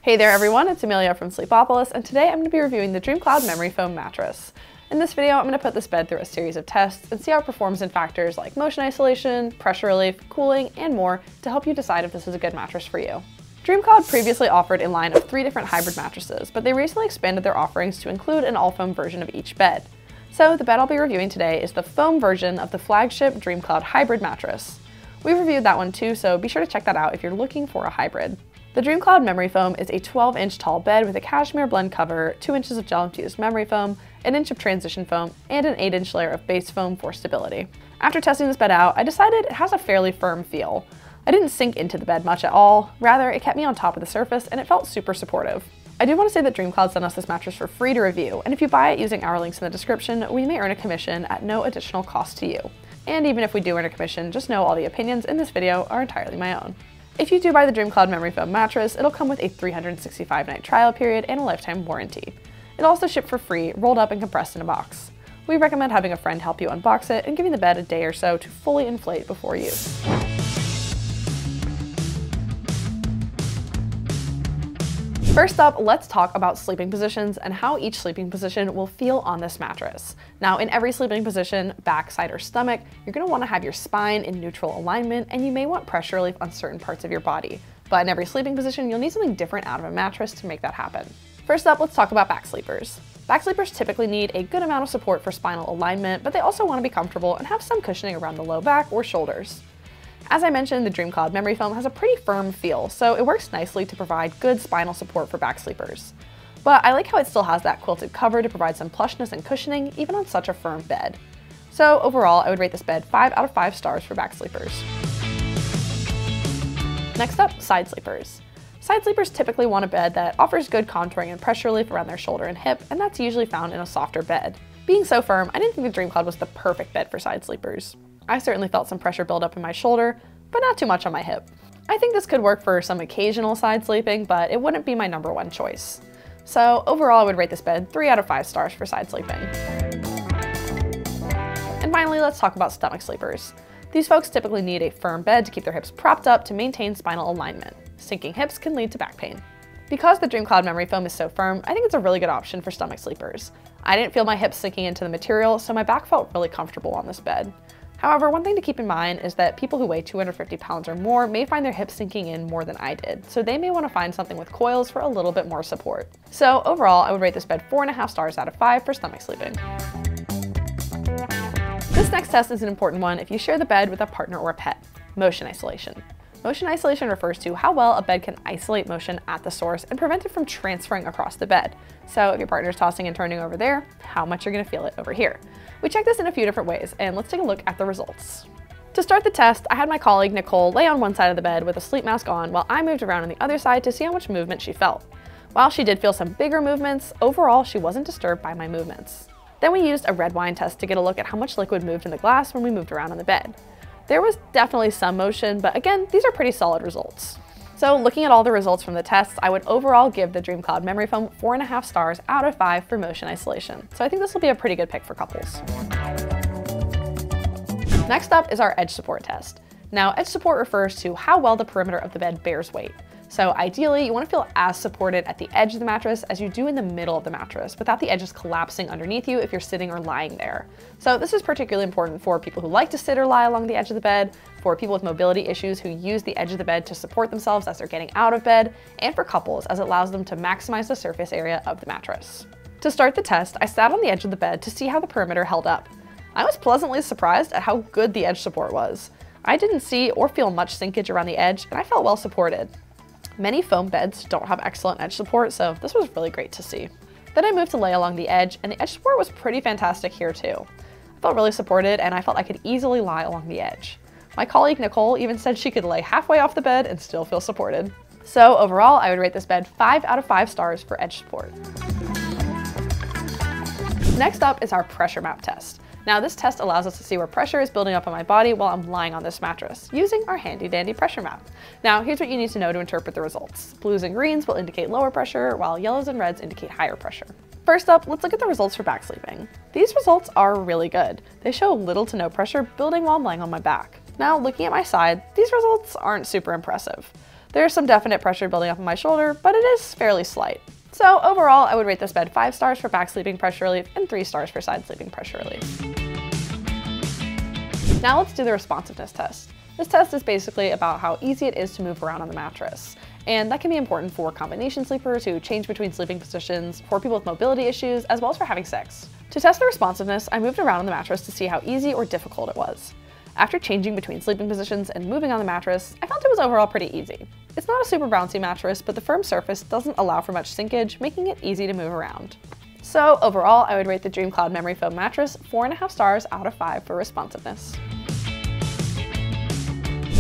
Hey there everyone, it's Amelia from Sleepopolis, and today I'm going to be reviewing the DreamCloud Memory Foam Mattress. In this video, I'm going to put this bed through a series of tests and see how it performs in factors like motion isolation, pressure relief, cooling, and more to help you decide if this is a good mattress for you. DreamCloud previously offered a line of 3 different hybrid mattresses, but they recently expanded their offerings to include an all-foam version of each bed. So the bed I'll be reviewing today is the foam version of the flagship DreamCloud Hybrid mattress. We reviewed that one too, so be sure to check that out if you're looking for a hybrid. The DreamCloud Memory Foam is a 12-inch tall bed with a cashmere blend cover, 2 inches of gel-infused memory foam, an inch of transition foam, and an 8-inch layer of base foam for stability. After testing this bed out, I decided it has a fairly firm feel. I didn't sink into the bed much at all, rather it kept me on top of the surface and it felt super supportive. I do want to say that DreamCloud sent us this mattress for free to review, and if you buy it using our links in the description, we may earn a commission at no additional cost to you. And even if we do earn a commission, just know all the opinions in this video are entirely my own. If you do buy the DreamCloud Memory Foam mattress, it'll come with a 365-night trial period and a lifetime warranty. It'll also ship for free, rolled up and compressed in a box. We recommend having a friend help you unbox it and giving the bed a day or so to fully inflate before use. First up, let's talk about sleeping positions and how each sleeping position will feel on this mattress. Now, in every sleeping position, back, side, or stomach, you're going to want to have your spine in neutral alignment, and you may want pressure relief on certain parts of your body. But in every sleeping position, you'll need something different out of a mattress to make that happen. First up, let's talk about back sleepers. Back sleepers typically need a good amount of support for spinal alignment, but they also want to be comfortable and have some cushioning around the low back or shoulders. As I mentioned, the DreamCloud Memory Foam has a pretty firm feel, so it works nicely to provide good spinal support for back sleepers. But I like how it still has that quilted cover to provide some plushness and cushioning, even on such a firm bed. So overall, I would rate this bed 5 out of 5 stars for back sleepers. Next up, side sleepers. Side sleepers typically want a bed that offers good contouring and pressure relief around their shoulder and hip, and that's usually found in a softer bed. Being so firm, I didn't think the DreamCloud was the perfect bed for side sleepers. I certainly felt some pressure build up in my shoulder, but not too much on my hip. I think this could work for some occasional side sleeping, but it wouldn't be my #1 choice. So overall, I would rate this bed 3 out of 5 stars for side sleeping. And finally, let's talk about stomach sleepers. These folks typically need a firm bed to keep their hips propped up to maintain spinal alignment. Sinking hips can lead to back pain. Because the DreamCloud Memory Foam is so firm, I think it's a really good option for stomach sleepers. I didn't feel my hips sinking into the material, so my back felt really comfortable on this bed. However, one thing to keep in mind is that people who weigh 250 pounds or more may find their hips sinking in more than I did, so they may want to find something with coils for a little bit more support. So overall, I would rate this bed 4.5 stars out of 5 for stomach sleeping. This next test is an important one if you share the bed with a partner or a pet: motion isolation. Motion isolation refers to how well a bed can isolate motion at the source and prevent it from transferring across the bed. So if your partner's tossing and turning over there, how much you're going to feel it over here. We checked this in a few different ways, and let's take a look at the results. To start the test, I had my colleague Nicole lay on one side of the bed with a sleep mask on while I moved around on the other side to see how much movement she felt. While she did feel some bigger movements, overall she wasn't disturbed by my movements. Then we used a red wine test to get a look at how much liquid moved in the glass when we moved around on the bed. There was definitely some motion, but again, these are pretty solid results. So looking at all the results from the tests, I would overall give the DreamCloud Memory Foam 4.5 stars out of 5 for motion isolation. So I think this will be a pretty good pick for couples. Next up is our edge support test. Now, edge support refers to how well the perimeter of the bed bears weight. So ideally, you want to feel as supported at the edge of the mattress as you do in the middle of the mattress, without the edges collapsing underneath you if you're sitting or lying there. So this is particularly important for people who like to sit or lie along the edge of the bed, for people with mobility issues who use the edge of the bed to support themselves as they're getting out of bed, and for couples as it allows them to maximize the surface area of the mattress. To start the test, I sat on the edge of the bed to see how the perimeter held up. I was pleasantly surprised at how good the edge support was. I didn't see or feel much sinkage around the edge, and I felt well supported. Many foam beds don't have excellent edge support, so this was really great to see. Then I moved to lay along the edge, and the edge support was pretty fantastic here too. I felt really supported, and I felt I could easily lie along the edge. My colleague Nicole even said she could lay halfway off the bed and still feel supported. So overall, I would rate this bed 5 out of 5 stars for edge support. Next up is our pressure map test. Now this test allows us to see where pressure is building up on my body while I'm lying on this mattress, using our handy dandy pressure map. Now here's what you need to know to interpret the results. Blues and greens will indicate lower pressure, while yellows and reds indicate higher pressure. First up, let's look at the results for back sleeping. These results are really good. They show little to no pressure building while I'm lying on my back. Now looking at my side, these results aren't super impressive. There's some definite pressure building up on my shoulder, but it is fairly slight. So overall, I would rate this bed 5 stars for back sleeping pressure relief and 3 stars for side sleeping pressure relief. Now let's do the responsiveness test. This test is basically about how easy it is to move around on the mattress. And that can be important for combination sleepers who change between sleeping positions, for people with mobility issues, as well as for having sex. To test the responsiveness, I moved around on the mattress to see how easy or difficult it was. After changing between sleeping positions and moving on the mattress, I found it was overall pretty easy. It's not a super bouncy mattress, but the firm surface doesn't allow for much sinkage, making it easy to move around. So overall, I would rate the DreamCloud Memory Foam Mattress 4.5 stars out of 5 for responsiveness.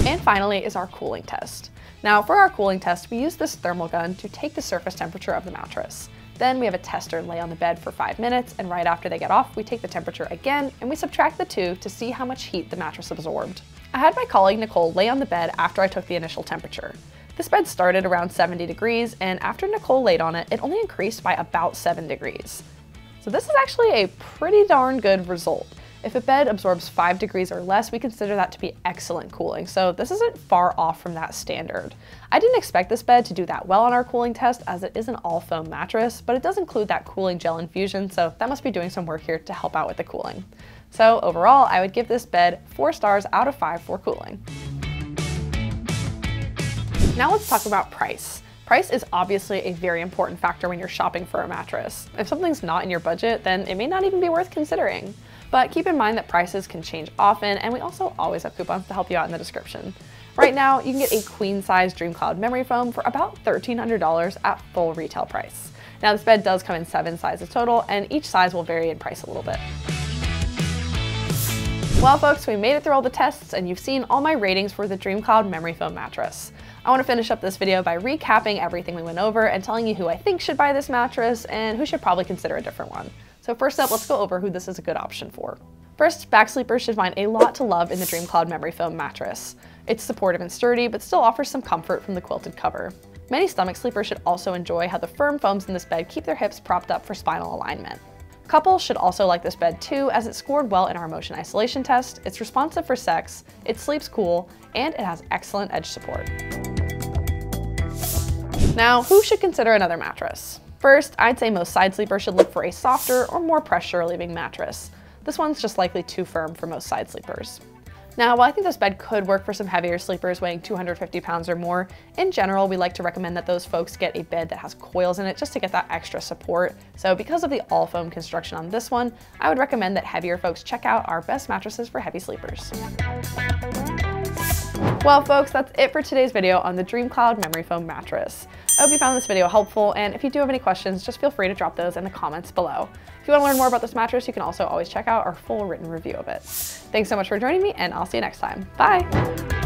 And finally is our cooling test. Now for our cooling test, we use this thermal gun to take the surface temperature of the mattress. Then we have a tester lay on the bed for 5 minutes, and right after they get off, we take the temperature again and we subtract the two to see how much heat the mattress absorbed. I had my colleague Nicole lay on the bed after I took the initial temperature. This bed started around 70 degrees, and after Nicole laid on it, it only increased by about 7 degrees. So this is actually a pretty darn good result. If a bed absorbs 5 degrees or less, we consider that to be excellent cooling, so this isn't far off from that standard. I didn't expect this bed to do that well on our cooling test, as it is an all foam mattress, but it does include that cooling gel infusion, so that must be doing some work here to help out with the cooling. So overall, I would give this bed 4 stars out of 5 for cooling. Now let's talk about price. Price is obviously a very important factor when you're shopping for a mattress. If something's not in your budget, then it may not even be worth considering. But keep in mind that prices can change often, and we also always have coupons to help you out in the description. Right now, you can get a queen-size DreamCloud Memory Foam for about $1,300 at full retail price. Now this bed does come in 7 sizes total, and each size will vary in price a little bit. Well folks, we made it through all the tests, and you've seen all my ratings for the DreamCloud Memory Foam mattress. I want to finish up this video by recapping everything we went over and telling you who I think should buy this mattress and who should probably consider a different one. So first up, let's go over who this is a good option for. First, back sleepers should find a lot to love in the DreamCloud Memory Foam mattress. It's supportive and sturdy, but still offers some comfort from the quilted cover. Many stomach sleepers should also enjoy how the firm foams in this bed keep their hips propped up for spinal alignment. Couples should also like this bed too, as it scored well in our motion isolation test, it's responsive for sex, it sleeps cool, and it has excellent edge support. Now, who should consider another mattress? First, I'd say most side sleepers should look for a softer or more pressure-relieving mattress. This one's just likely too firm for most side sleepers. Now, while I think this bed could work for some heavier sleepers weighing 250 pounds or more, in general, we like to recommend that those folks get a bed that has coils in it just to get that extra support. So because of the all foam construction on this one, I would recommend that heavier folks check out our best mattresses for heavy sleepers. Well folks, that's it for today's video on the DreamCloud Memory Foam mattress. I hope you found this video helpful, and if you do have any questions, just feel free to drop those in the comments below. If you want to learn more about this mattress, you can also always check out our full written review of it. Thanks so much for joining me, and I'll see you next time. Bye!